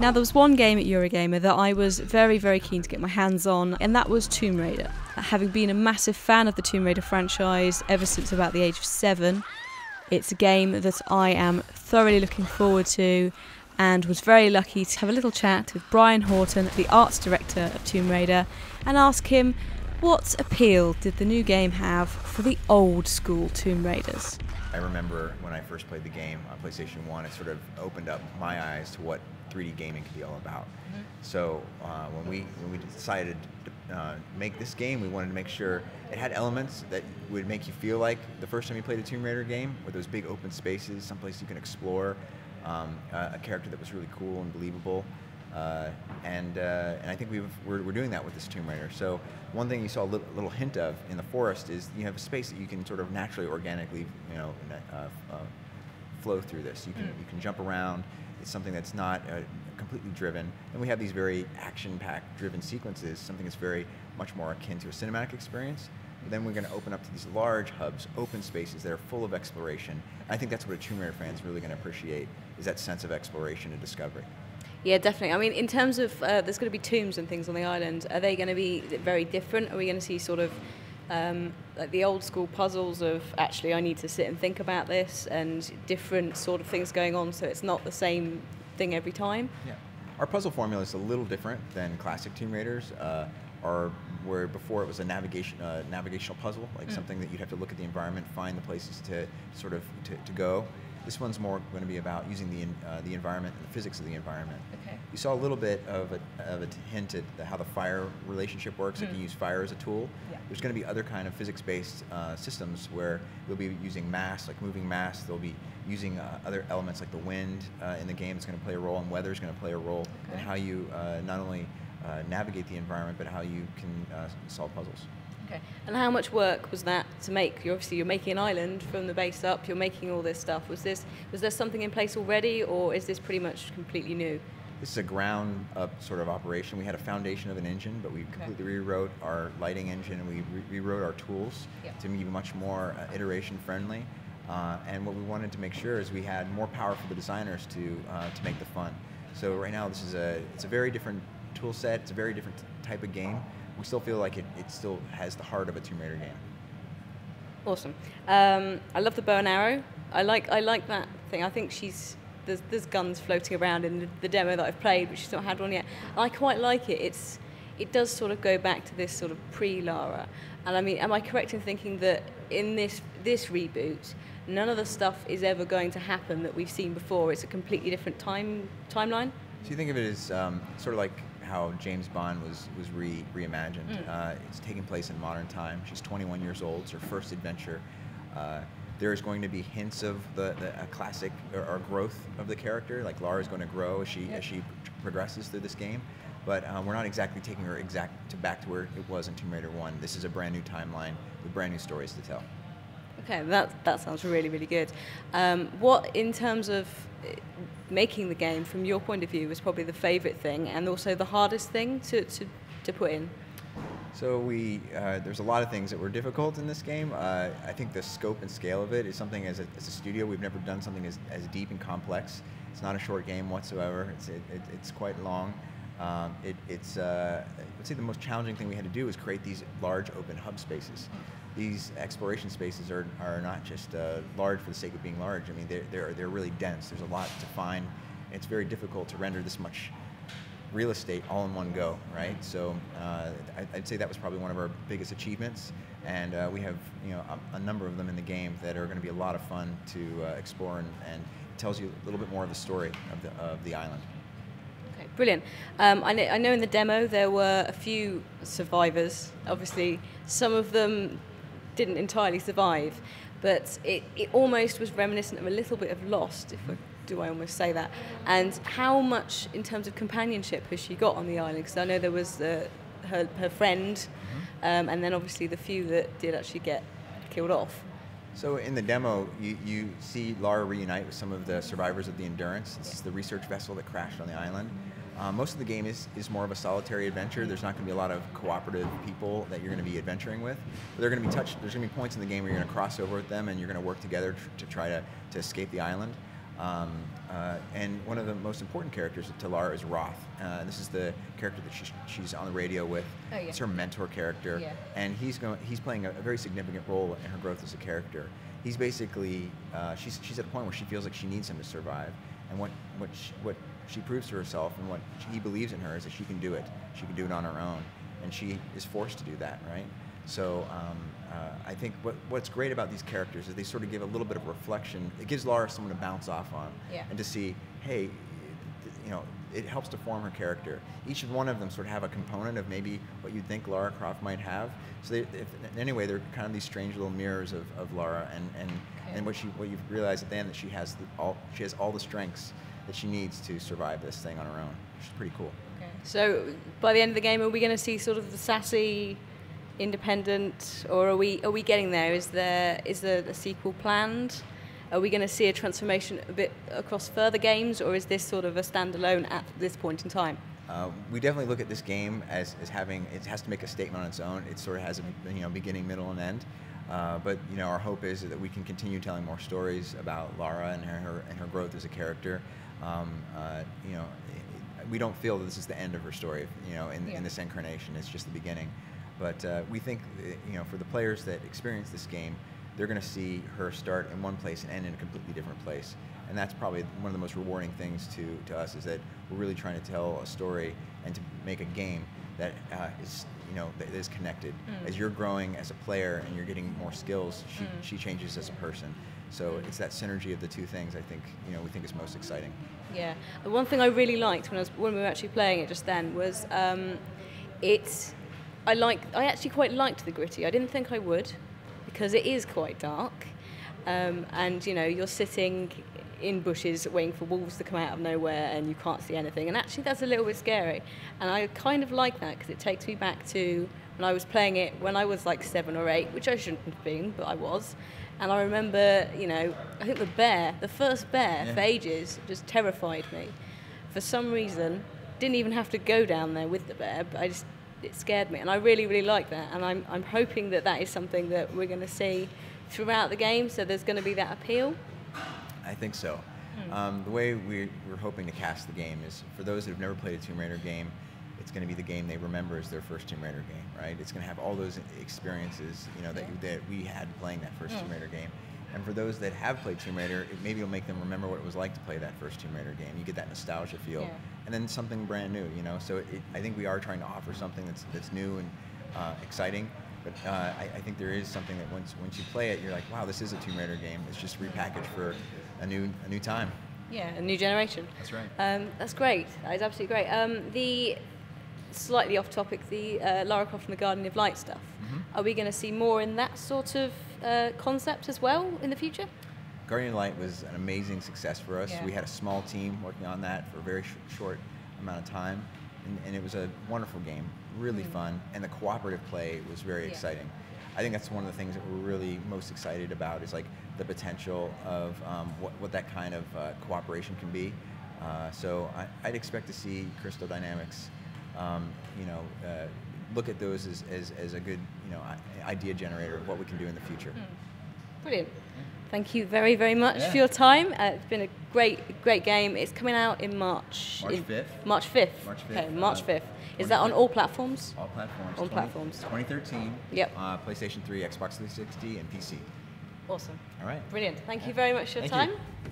Now, there was one game at Eurogamer that I was very, very keen to get my hands on, and that was Tomb Raider. Having been a massive fan of the Tomb Raider franchise ever since about the age of 7, it's a game that I am thoroughly looking forward to, and was very lucky to have a little chat with Brian Horton, the arts director of Tomb Raider, and ask him what appeal did the new game have for the old school Tomb Raiders. I remember when I first played the game on PlayStation 1, it sort of opened up my eyes to what 3D gaming could be all about. So when we decided to make this game, we wanted to make sure it had elements that would make you feel like the first time you played a Tomb Raider game, with those big open spaces, someplace you can explore, a character that was really cool and believable. And I think we're doing that with this Tomb Raider. So one thing you saw a little hint of in the forest is you have a space that you can sort of naturally, organically, flow through this. You can jump around. It's something that's not completely driven. And we have these very action-packed driven sequences, something that's very much more akin to a cinematic experience. But then we're going to open up to these large hubs, open spaces that are full of exploration. I think that's what a Tomb Raider fan is really going to appreciate, is that sense of exploration and discovery. Yeah, definitely. I mean, in terms of, there's going to be tombs and things on the island, are they going to be very different? Are we going to see sort of like the old school puzzles of, actually, I need to sit and think about this, and different sort of things going on, so it's not the same thing every time? Yeah. Our puzzle formula is a little different than classic Tomb Raiders, where before it was a navigational puzzle, like something that you'd have to look at the environment, find the places to sort of to go. This one's more going to be about using the environment and the physics of the environment. Okay. You saw a little bit of a hint at how the fire relationship works. If you use fire as a tool, there's going to be other kind of physics-based systems where you'll be using mass, like moving mass. They'll be using other elements like the wind in the game. It's going to play a role, and weather is going to play a role in how you not only navigate the environment, but how you can solve puzzles. Okay. And how much work was that to make? You're making an island from the base up. You're making all this stuff. Was there something in place already, or is this pretty much completely new? This is a ground up sort of operation. We had a foundation of an engine, but we completely rewrote our lighting engine, and we rewrote our tools to be much more iteration friendly. And what we wanted to make sure is we had more power for the designers to make the fun. So right now, it's a very different tool set. It's a very different type of game. We still feel like it still has the heart of a Tomb Raider game. Awesome. I love the bow and arrow. I like that thing. I think there's guns floating around in the demo that I've played, but she's not had one yet. I quite like it. It does sort of go back to this sort of pre-Lara. And I mean, am I correct in thinking that in this reboot, none of the stuff is ever going to happen that we've seen before? It's a completely different timeline? So you think of it as sort of like how James Bond was reimagined. It's taking place in modern time. She's 21 years old. It's her first adventure. There is going to be hints of the classic or growth of the character. Like Lara is going to grow as she progresses through this game. But we're not exactly taking her back to where it was in Tomb Raider 1. This is a brand new timeline with brand new stories to tell. Okay, that sounds really, really good. What, in terms of making the game, from your point of view, was probably the favourite thing, and also the hardest thing to put in? So there's a lot of things that were difficult in this game. I think the scope and scale of it is something, as a studio, we've never done something as deep and complex. It's not a short game whatsoever. It's quite long. I would say the most challenging thing we had to do was create these large open hub spaces. These exploration spaces are not just large for the sake of being large. I mean, they're really dense. There's a lot to find. It's very difficult to render this much real estate all in one go, right? So I'd say that was probably one of our biggest achievements, and we have a number of them in the game that are going to be a lot of fun to explore, and it tells you a little bit more of the story of the island. Okay, brilliant. I know in the demo there were a few survivors. Obviously, some of them didn't entirely survive, but it almost was reminiscent of a little bit of Lost, do I almost say that? And how much, in terms of companionship, has she got on the island? Because I know there was her friend, and then obviously the few that did actually get killed off. So in the demo, you see Lara reunite with some of the survivors of the Endurance. This is the research vessel that crashed on the island. Most of the game is more of a solitary adventure. There's not going to be a lot of cooperative people that you're going to be adventuring with. But there's going to be points in the game where you're going to cross over with them, and you're going to work together to try to escape the island. And one of the most important characters to Lara is Roth. This is the character that she's on the radio with. Oh, yeah. It's her mentor character, and he's playing a very significant role in her growth as a character. He's basically she's at a point where she feels like she needs him to survive, and what she proves to herself and what he believes in her is that she can do it. She can do it on her own, and she is forced to do that, right? So I think what's great about these characters is they sort of give a little bit of reflection. It gives Lara someone to bounce off on, and to see, hey, it helps to form her character. Each one of them sort of have a component of maybe what you'd think Lara Croft might have. So in any way, they're kind of these strange little mirrors of Lara, and what you realize at the end that she has all the strengths that she needs to survive this thing on her own, which is pretty cool. Okay. So by the end of the game, are we going to see sort of the sassy, independent, or are we getting there? Is there a sequel planned? Are we going to see a transformation a bit across further games, or is this sort of a standalone at this point in time? We definitely look at this game as having, it has to make a statement on its own. It sort of has a beginning, middle, and end. But our hope is that we can continue telling more stories about Lara and her growth as a character. We don't feel that this is the end of her story. In this incarnation, it's just the beginning. But we think, for the players that experience this game, they're going to see her start in one place and end in a completely different place. And that's probably one of the most rewarding things to us, is that we're really trying to tell a story and to make a game that that is connected. As you're growing as a player and you're getting more skills, she changes as a person. So it's that synergy of the two things, I think, we think is most exciting. Yeah. The one thing I really liked when we were actually playing it just then was I actually quite liked the gritty. I didn't think I would, because it is quite dark, and you're sitting in bushes waiting for wolves to come out of nowhere and you can't see anything, and actually that's a little bit scary, and I kind of like that because it takes me back to when I was playing it when I was like 7 or 8, which I shouldn't have been, but I was. And I remember, I think the first bear for ages just terrified me. For some reason, didn't even have to go down there with the bear, but it scared me, and I really, really like that. And I'm hoping that is something that we're going to see throughout the game, so there's going to be that appeal. I think so. The way we're hoping to cast the game is, for those that have never played a Tomb Raider game, it's going to be the game they remember as their first Tomb Raider game, right? It's going to have all those experiences, that we had playing that first Tomb Raider game. And for those that have played Tomb Raider, maybe it'll make them remember what it was like to play that first Tomb Raider game. You get that nostalgia feel, and then something brand new, So I think we are trying to offer something that's new and exciting. But I think there is something that once you play it, you're like, wow, this is a Tomb Raider game. It's just repackaged for a new time. Yeah, a new generation. That's right. That's great. That is absolutely great. The slightly off topic, the Lara Croft and the Guardian of Light stuff. Are we going to see more in that sort of concept as well in the future? Guardian of Light was an amazing success for us. Yeah. We had a small team working on that for a very short amount of time, and it was a wonderful game, really fun, and the cooperative play was very exciting. I think that's one of the things that we're really most excited about, is like the potential of what that kind of cooperation can be. So I'd expect to see Crystal Dynamics, look at those as a good, idea generator of what we can do in the future. Brilliant. Thank you very, very much for your time. It's been a great game. It's coming out in March. March 5th. March 5th. March 5th. Okay, March 5th. Is that on all platforms? All platforms. On platforms. 2013. Yep. PlayStation 3, Xbox 360, and PC. Awesome. All right. Brilliant. Thank you very much for your Thank time. you.